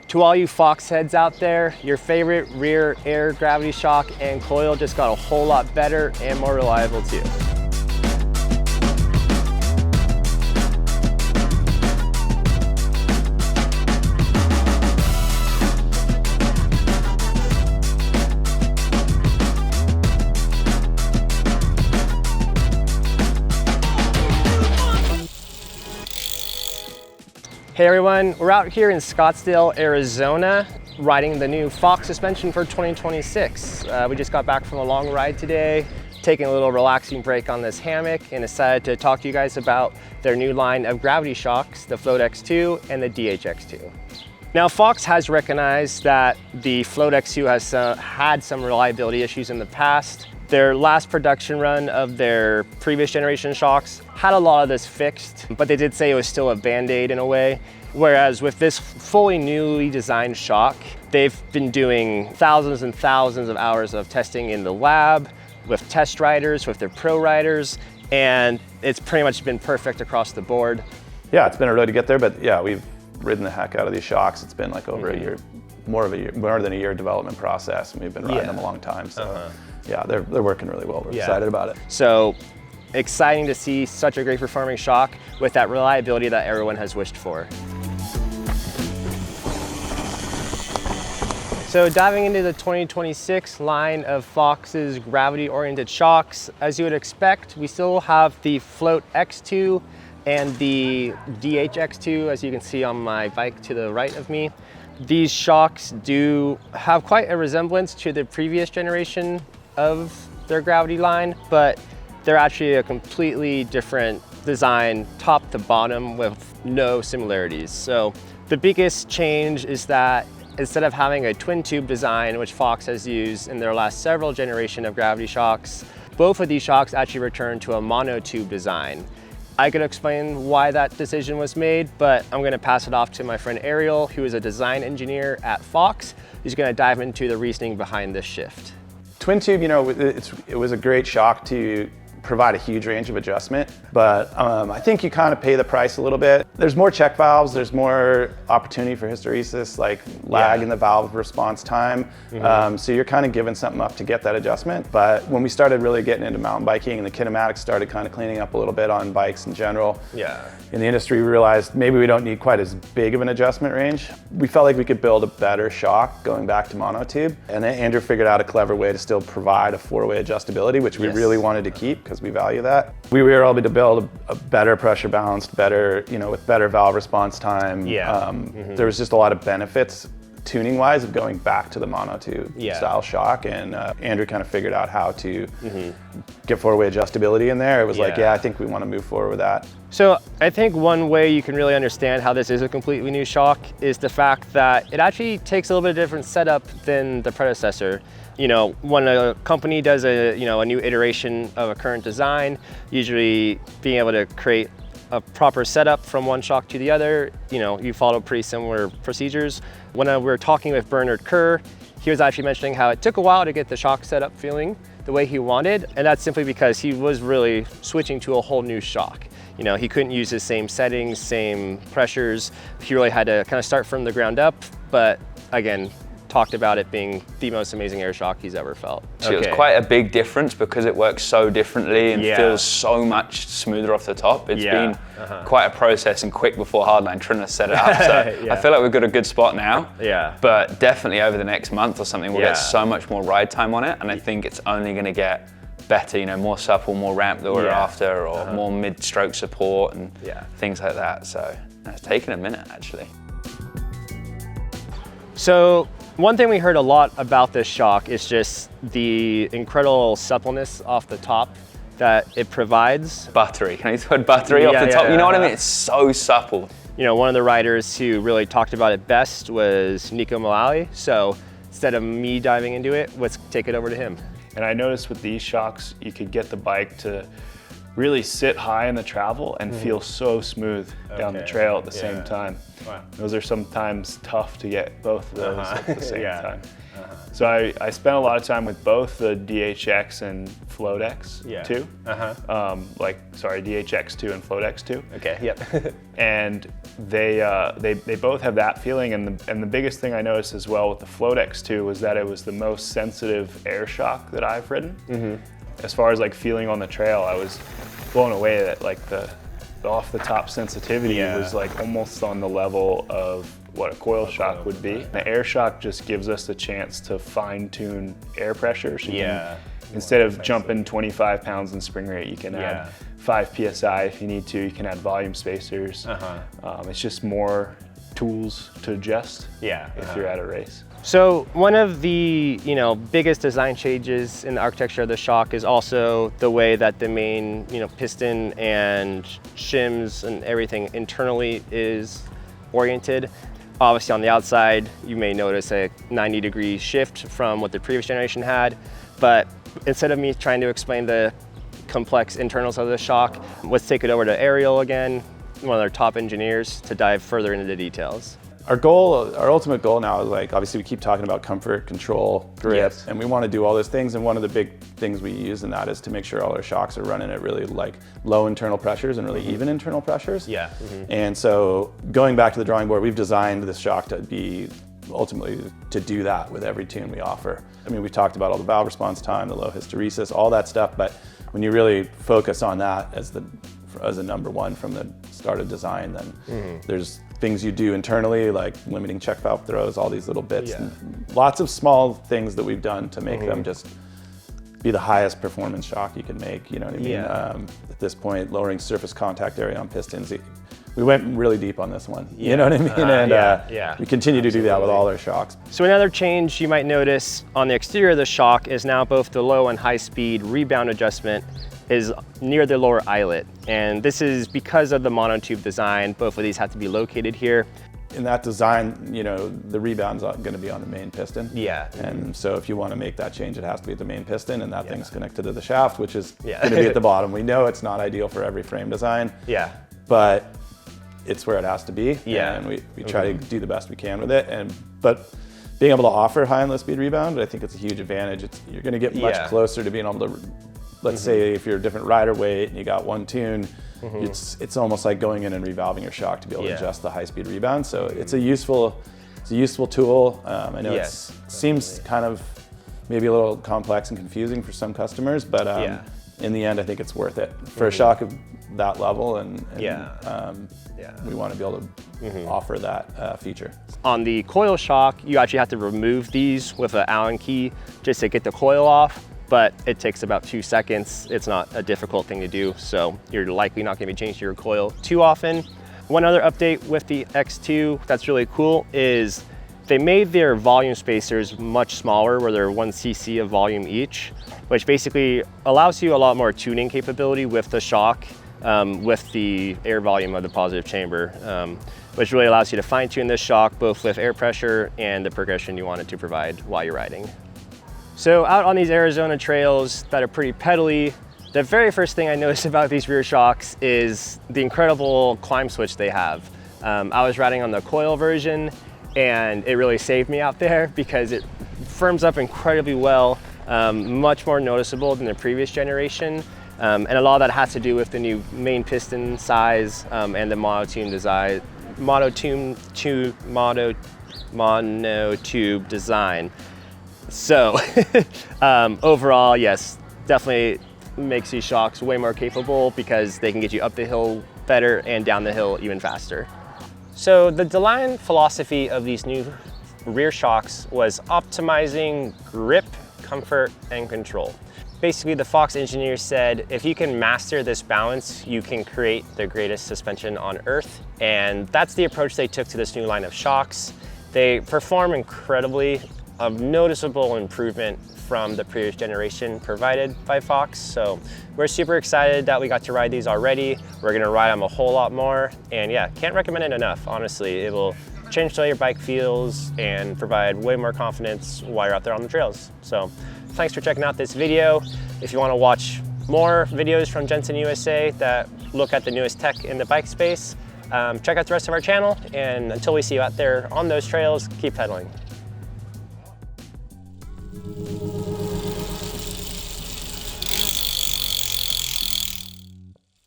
To all you Fox heads out there, your favorite rear air gravity shock and coil just got a whole lot better and more reliable too. Hey everyone, we're out here in Scottsdale, Arizona, riding the new Fox suspension for 2026. We just got back from a long ride today, taking a little relaxing break on this hammock, and decided to talk to you guys about their new line of gravity shocks, the Float X2 and the DHX2. Now, Fox has recognized that the Float X2 has had some reliability issues in the past. Their last production run of their previous generation shocks had a lot of this fixed, but they did say it was still a band-aid in a way. Whereas with this fully newly designed shock, they've been doing thousands and thousands of hours of testing in the lab, with test riders, with their pro riders, and it's pretty much been perfect across the board. Yeah, it's been a road to get there, but yeah, we've ridden the heck out of these shocks. It's been like over a year, more than a year development process, and we've been riding them a long time. So yeah, they're working really well. We're excited about it. So exciting to see such a great performing shock with that reliability that everyone has wished for. So diving into the 2026 line of Fox's gravity-oriented shocks, as you would expect, we still have the Float X2 and the DHX2, as you can see on my bike to the right of me. These shocks do have quite a resemblance to the previous generation of their gravity line, but they're actually a completely different design, top to bottom, with no similarities. So the biggest change is that instead of having a twin tube design, which Fox has used in their last several generations of gravity shocks, both of these shocks actually return to a monotube design. I could explain why that decision was made, but I'm gonna pass it off to my friend Ariel, who is a design engineer at Fox, who's gonna dive into the reasoning behind this shift. Twin tube, you know, it was a great shock to provide a huge range of adjustment, but I think you kind of pay the price a little bit. There's more check valves, there's more opportunity for hysteresis, like lag in the valve response time. So you're kind of giving something up to get that adjustment. But when we started really getting into mountain biking and the kinematics started kind of cleaning up a little bit on bikes in general, in the industry, we realized maybe we don't need quite as big of an adjustment range. We felt like we could build a better shock going back to monotube. And then Andrew figured out a clever way to still provide a four-way adjustability, which we really wanted to keep because we value that. We were able to build a better pressure balanced, better, you know, with better valve response time. There was just a lot of benefits tuning wise of going back to the monotube style shock, and Andrew kind of figured out how to get four-way adjustability in there. It was like, yeah, I think we want to move forward with that. So I think one way you can really understand how this is a completely new shock is the fact that it actually takes a little bit of different setup than the predecessor. You know, when a company does a new iteration of a current design, usually being able to create a proper setup from one shock to the other, you know, you follow pretty similar procedures. When we were talking with Bernard Kerr, he was actually mentioning how it took a while to get the shock setup feeling the way he wanted, and that's simply because he was really switching to a whole new shock. You know, he couldn't use the same settings, same pressures. He really had to kind of start from the ground up, but again, talked about it being the most amazing air shock he's ever felt. So it was quite a big difference because it works so differently and feels so much smoother off the top. It's been quite a process and quick before hardline trying to set it up. So I feel like we've got a good spot now. But definitely over the next month or something, we'll get so much more ride time on it, and I think it's only going to get better, you know, more supple, more ramp that we're after, or more mid-stroke support and things like that. So it's taken a minute actually. So one thing we heard a lot about this shock is just the incredible suppleness off the top that it provides. Buttery, can you throw buttery off the top? You know what I mean? It's so supple. You know, one of the riders who really talked about it best was Neko Mulally. So instead of me diving into it, let's take it over to him. And I noticed with these shocks, you could get the bike to really sit high in the travel and feel so smooth down the trail at the same time. Wow. Those are sometimes tough to get both of those at the same time. So I spent a lot of time with both the DHX and Float X2. DHX2 and Float X2. Okay, yep. And they both have that feeling, and the biggest thing I noticed as well with the Float X2 was that it was the most sensitive air shock that I've ridden. As far as like feeling on the trail, I was blown away that like the off the top sensitivity was like almost on the level of what a coil shock would be. The air shock just gives us the chance to fine tune air pressure. So instead of jumping 25 pounds in spring rate, you can add 5 PSI if you need to. You can add volume spacers. It's just more tools to adjust if you're at a race. So one of the biggest design changes in the architecture of the shock is also the way that the main piston and shims and everything internally is oriented. Obviously on the outside you may notice a 90-degree shift from what the previous generation had, but instead of me trying to explain the complex internals of the shock, let's take it over to Ariel again, one of our top engineers, to dive further into the details. Our ultimate goal now is, like, obviously we keep talking about comfort, control, grip, and we want to do all those things. And one of the big things we use in that is to make sure all our shocks are running at really like low internal pressures and really even internal pressures. And so going back to the drawing board, we've designed this shock to be ultimately to do that with every tune we offer. I mean, we talked about all the valve response time, the low hysteresis, all that stuff, but when you really focus on that as a number one from the start of design, then there's things you do internally, like limiting check valve throws, all these little bits, and lots of small things that we've done to make them just be the highest performance shock you can make, you know what I mean? At this point, lowering surface contact area on pistons, we went really deep on this one, you know what I mean? And we continue to do that with all our shocks. So another change you might notice on the exterior of the shock is now both the low and high speed rebound adjustment is near the lower eyelet. And this is because of the monotube design. Both of these have to be located here. In that design, the rebound's going to be on the main piston. And so if you want to make that change, it has to be at the main piston, and that thing's connected to the shaft, which is going to be at the bottom. We know it's not ideal for every frame design, but it's where it has to be. And we try to do the best we can with it. But being able to offer high and low speed rebound, I think it's a huge advantage. You're going to get much closer to being able to, let's say if you're a different rider weight and you got one tune, it's almost like going in and revalving your shock to be able to adjust the high speed rebound. So it's a useful tool. I know it seems kind of maybe a little complex and confusing for some customers, but in the end, I think it's worth it for a shock of that level, and we want to be able to offer that feature. On the coil shock, you actually have to remove these with an Allen key just to get the coil off, but it takes about 2 seconds. It's not a difficult thing to do, so you're likely not going to be changing your coil too often. One other update with the X2 that's really cool is they made their volume spacers much smaller, where they're 1 cc of volume each, which basically allows you a lot more tuning capability with the shock, with the air volume of the positive chamber, which really allows you to fine tune this shock both with air pressure and the progression you want it to provide while you're riding. So out on these Arizona trails that are pretty pedally, the very first thing I noticed about these rear shocks is the incredible climb switch they have. I was riding on the coil version, and it really saved me out there because it firms up incredibly well, much more noticeable than the previous generation. And a lot of that has to do with the new main piston size and the monotube design. So overall, yes, definitely makes these shocks way more capable because they can get you up the hill better and down the hill even faster. So the design philosophy of these new rear shocks was optimizing grip, comfort, and control. Basically, the Fox engineers said, if you can master this balance, you can create the greatest suspension on earth. And that's the approach they took to this new line of shocks. They perform incredibly, a noticeable improvement from the previous generation provided by Fox. So we're super excited that we got to ride these already. We're gonna ride them a whole lot more. And yeah, can't recommend it enough, honestly. It will change the way your bike feels and provide way more confidence while you're out there on the trails. So thanks for checking out this video. If you wanna watch more videos from Jenson USA that look at the newest tech in the bike space. Check out the rest of our channel, and until we see you out there on those trails, keep pedaling.